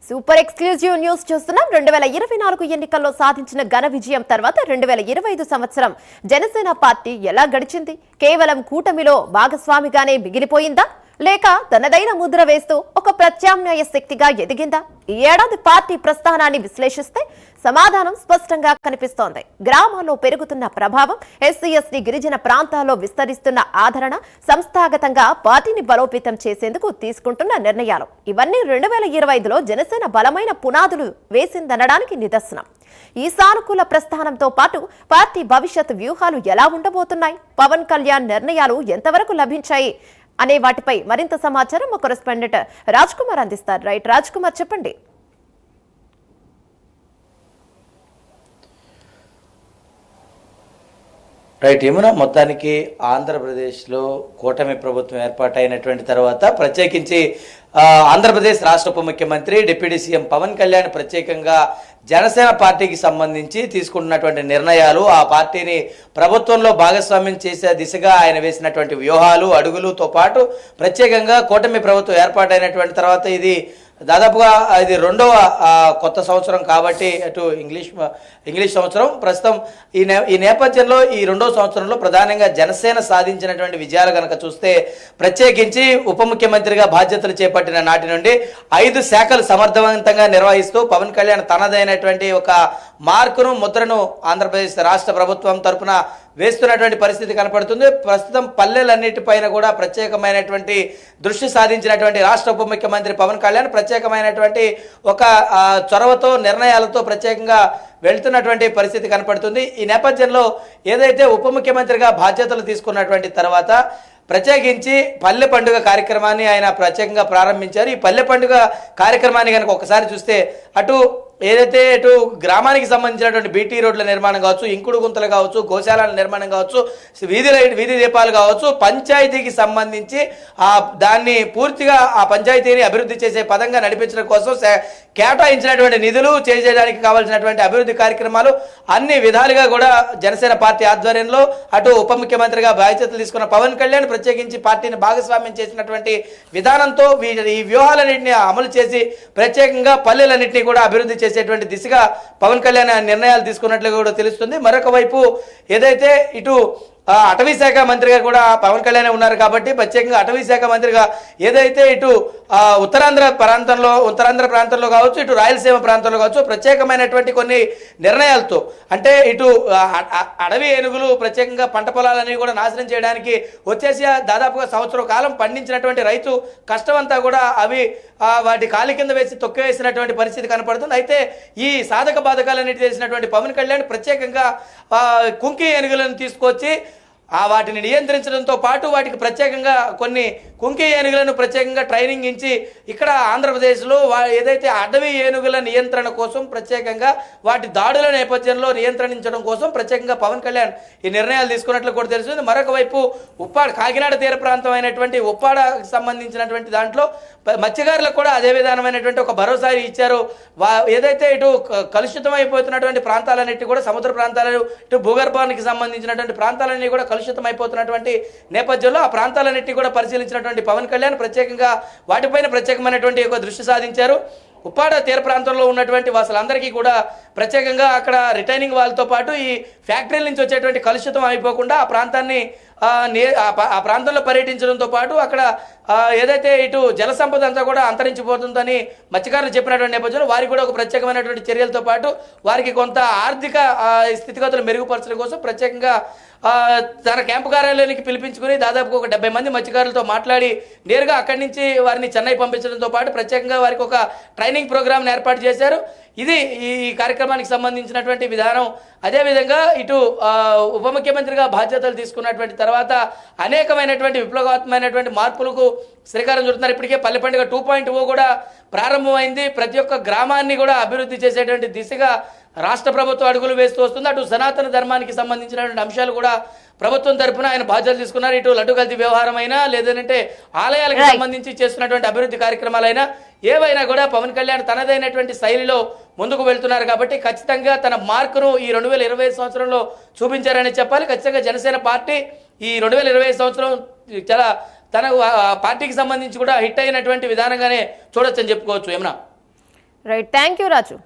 Super exclusive news చూస్తున్నాం. 2024 ఎన్నికల్లో సాధించిన ఘన విజయం తర్వాత 2025 సంవత్సరం జనసేన పార్టీ ఎలా గడిచింది? కేవలం కూటమిలో భాగస్వామిగానే మిగిలిపోయిందా, లేక తనదైన ముద్ర వేస్తూ ఒక ప్రత్యామ్నాయ శక్తిగా ఎదిగిందా? ఈ ఏడాది పార్టీ ప్రస్థానాన్ని విశ్లేషిస్తే సమాధానం స్పష్టంగా కనిపిస్తోంది. గ్రామాల్లో పెరుగుతున్న ప్రభావం, ఎస్సీ ఎస్టీ గిరిజన ప్రాంతాల్లో విస్తరిస్తున్న ఆదరణ, సంస్థాగతంగా పార్టీని బలోపేతం చేసేందుకు తీసుకుంటున్న నిర్ణయాలు, ఇవన్నీ 2025లో జనసేన బలమైన పునాదులు వేసిందనడానికి నిదర్శనం. ఈ సానుకూల ప్రస్థానంతో పాటు పార్టీ భవిష్యత్ వ్యూహాలు ఎలా ఉండబోతున్నాయి, పవన్ కళ్యాణ్ నిర్ణయాలు ఎంతవరకు లభించాయి అనే వాటిపై మరింత సమాచారం మా కరెస్పాండెంట్ రాజ్ కుమార్ అందిస్తారు. రైట్ రాజ్ కుమార్, చెప్పండి. రైట్ యమున, మొత్తానికి ఆంధ్రప్రదేశ్లో కూటమి ప్రభుత్వం ఏర్పాటైనటువంటి తర్వాత ప్రత్యేకించి ఆంధ్రప్రదేశ్ రాష్ట్ర ఉప ముఖ్యమంత్రి డిప్యూటీ సీఎం పవన్ కళ్యాణ్ ప్రత్యేకంగా జనసేన పార్టీకి సంబంధించి తీసుకుంటున్నటువంటి నిర్ణయాలు, ఆ పార్టీని ప్రభుత్వంలో భాగస్వామ్యం చేసే దిశగా ఆయన వేసినటువంటి వ్యూహాలు, అడుగులతో పాటు ప్రత్యేకంగా కూటమి ప్రభుత్వం ఏర్పాటైనటువంటి తర్వాత ఇది దాదాపుగా ఇది రెండవ కొత్త సంవత్సరం కాబట్టి అటు ఇంగ్లీష్ సంవత్సరం ప్రస్తుతం ఈ నేపథ్యంలో ఈ రెండవ సంవత్సరంలో ప్రధానంగా జనసేన సాధించినటువంటి విజయాలు కనుక చూస్తే ప్రత్యేకించి ఉప ముఖ్యమంత్రిగా బాధ్యతలు చేపట్టిన నాటి నుండి 5 శాఖలు సమర్థవంతంగా నిర్వహిస్తూ పవన్ కళ్యాణ్ తనదైనటువంటి ఒక మార్కును, ముద్రను ఆంధ్రప్రదేశ్ రాష్ట్ర ప్రభుత్వం తరఫున వేస్తున్నటువంటి పరిస్థితి కనపడుతుంది. ప్రస్తుతం పల్లెలన్నిటిపైన కూడా ప్రత్యేకమైనటువంటి దృష్టి సాధించినటువంటి రాష్ట్ర ఉప ముఖ్యమంత్రి పవన్ కళ్యాణ్ ప్రత్యేకమైనటువంటి ఒక చొరవతో, నిర్ణయాలతో ప్రత్యేకంగా వెళ్తున్నటువంటి పరిస్థితి కనపడుతుంది. ఈ నేపథ్యంలో ఏదైతే ఉప ముఖ్యమంత్రిగా బాధ్యతలు తీసుకున్నటువంటి తర్వాత ప్రత్యేకించి పల్లె పండుగ కార్యక్రమాన్ని ఆయన ప్రత్యేకంగా ప్రారంభించారు. ఈ పల్లె పండుగ కార్యక్రమాన్ని కనుక ఒకసారి చూస్తే ఇటు గ్రామానికి సంబంధించినటువంటి బీటీ రోడ్ల నిర్మాణం కావచ్చు, ఇంకుడు గుంతలు కావచ్చు, గోశాలల నిర్మాణం కావచ్చు, వీధి దీపాలు కావచ్చు, పంచాయతీకి సంబంధించి దాన్ని పూర్తిగా ఆ పంచాయతీని అభివృద్ధి చేసే పదంగా నడిపించడం కోసం కేటాయించినటువంటి నిధులు, చేయడానికి కావాల్సినటువంటి అభివృద్ధి కార్యక్రమాలు అన్ని విధాలుగా కూడా జనసేన పార్టీ ఆధ్వర్యంలో అటు ఉప ముఖ్యమంత్రిగా బాధ్యతలు తీసుకున్న పవన్ కళ్యాణ్ ప్రత్యేకించి పార్టీని భాగస్వామ్యం చేసినటువంటి విధానంతో ఈ వ్యూహాలన్నింటినీ అమలు చేసి ప్రత్యేకంగా పల్లెలన్నింటినీ కూడా అభివృద్ధి చేసేటువంటి దిశగా పవన్ కళ్యాణ్ నిర్ణయాలు తీసుకున్నట్లుగా కూడా తెలుస్తుంది. మరొక వైపు ఏదైతే ఇటు అటవీ శాఖ మంత్రిగా కూడా పవన్ కళ్యాణ్ ఉన్నారు కాబట్టి ప్రత్యేకంగా అటవీ శాఖ మంత్రిగా ఏదైతే ఇటు ఉత్తరాంధ్ర ప్రాంతంలో కావచ్చు, ఇటు రాయలసీమ ప్రాంతంలో కావచ్చు ప్రత్యేకమైనటువంటి కొన్ని నిర్ణయాలతో, అంటే ఇటు అడవి ఏనుగులు ప్రత్యేకంగా పంట పొలాలని కూడా నాశనం చేయడానికి వచ్చేసి దాదాపుగా సంవత్సరం కాలం పండించినటువంటి రైతు కష్టమంతా కూడా అవి వాటి కాలి కింద వేసి తొక్కివేసినటువంటి పరిస్థితి కనపడుతుంది. అయితే ఈ సాధక బాధకాలన్నిటి తెలిసినటువంటి పవన్ కళ్యాణ్ ప్రత్యేకంగా కుంకి ఏనుగులను తీసుకొచ్చి వాటిని నియంత్రించడంతో పాటు వాటికి ప్రత్యేకంగా కొన్ని కుంకి ఏనుగులను ప్రత్యేకంగా ట్రైనింగ్ ఇచ్చి ఇక్కడ ఆంధ్రప్రదేశ్లో ఏదైతే అడవి ఏనుగుల నియంత్రణ కోసం ప్రత్యేకంగా వాటి దాడుల నేపథ్యంలో నియంత్రించడం కోసం ప్రత్యేకంగా పవన్ కళ్యాణ్ ఈ నిర్ణయాలు తీసుకున్నట్లు కూడా తెలుస్తుంది. మరొక వైపు కాకినాడ తీర ప్రాంతం అయినటువంటి ఉప్పాడకు సంబంధించినటువంటి దాంట్లో మత్స్యకారులకు కూడా అదే విధానమైనటువంటి ఒక భరోసా ఇచ్చారు. ఏదైతే ఇటు కలుషితం అయిపోతున్నటువంటి ప్రాంతాలన్నిటి కూడా సముద్ర ప్రాంతాలు, ఇటు భూగర్భానికి సంబంధించినటువంటి ప్రాంతాలన్నీ కూడా కలుషితం అయిపోతున్నటువంటి నేపథ్యంలో ఆ ప్రాంతాలన్నింటినీ కూడా పరిశీలించినటువంటి పవన్ కళ్యాణ్ ప్రత్యేకంగా వాటిపైన ప్రత్యేకమైనటువంటి ఒక దృష్టి సాధించారు. ఉప్పాడ తీర ప్రాంతంలో ఉన్నటువంటి వాసులందరికీ కూడా ప్రత్యేకంగా అక్కడ రిటైనింగ్ వాళ్ళతో పాటు ఈ ఫ్యాక్టరీల నుంచి వచ్చేటువంటి కలుషితం అయిపోకుండా ఆ ప్రాంతాన్ని ఆ ప్రాంతంలో పర్యటించడంతో పాటు అక్కడ ఏదైతే ఇటు జల సంపద అంతా కూడా అంతరించిపోతుందని మత్స్యకారులు చెప్పినటువంటి నేపథ్యంలో వారికి కూడా ఒక ప్రత్యేకమైనటువంటి చర్యలతో పాటు వారికి కొంత ఆర్థిక స్థితిగతులు మెరుగుపరచడం కోసం ప్రత్యేకంగా తన క్యాంపు కార్యాలయానికి పిలిపించుకుని దాదాపు ఒక 70 మంది మత్స్యకారులతో మాట్లాడి నేరుగా అక్కడి నుంచి వారిని చెన్నై పంపించడంతో పాటు ప్రత్యేకంగా వారికి ఒక ట్రైనింగ్ ప్రోగ్రామ్ని ఏర్పాటు చేశారు. ఇది ఈ కార్యక్రమానికి సంబంధించినటువంటి విధానం. అదేవిధంగా ఇటు ఉప ముఖ్యమంత్రిగా బాధ్యతలు తీసుకున్నటువంటి తర్వాత అనేకమైనటువంటి విప్లవాత్మకమైనటువంటి మార్పులకు శ్రీకారం చుడుతున్నారు. ఇప్పటికే పల్లె పండుగ 2.0 కూడా ప్రారంభమైంది. ప్రతి ఒక్క గ్రామాన్ని కూడా అభివృద్ధి చేసేటువంటి దిశగా రాష్ట్ర ప్రభుత్వం అడుగులు వేస్తూ వస్తుంది. అటు సనాతన ధర్మానికి సంబంధించినటువంటి అంశాలు కూడా ప్రభుత్వం తరఫున ఆయన బాధ్యతలు తీసుకున్నారు. ఇటు లడ్డు కల్తీ వ్యవహారం అయినా, లేదంటే ఆలయాలకు సంబంధించి చేస్తున్నటువంటి అభివృద్ధి కార్యక్రమాలైనా ఏవైనా కూడా పవన్ కళ్యాణ్ తనదైనటువంటి శైలిలో ముందుకు వెళ్తున్నారు కాబట్టి ఖచ్చితంగా తన మార్కును ఈ 2025 సంవత్సరంలో చూపించారని చెప్పాలి. ఖచ్చితంగా జనసేన పార్టీ ఈ 2025 సంవత్సరం చాలా తన పార్టీకి సంబంధించి కూడా హిట్ అయినటువంటి విధానంగానే చూడొచ్చని చెప్పుకోవచ్చు. ఏమన్నా రైట్, థ్యాంక్ యూ రాజు.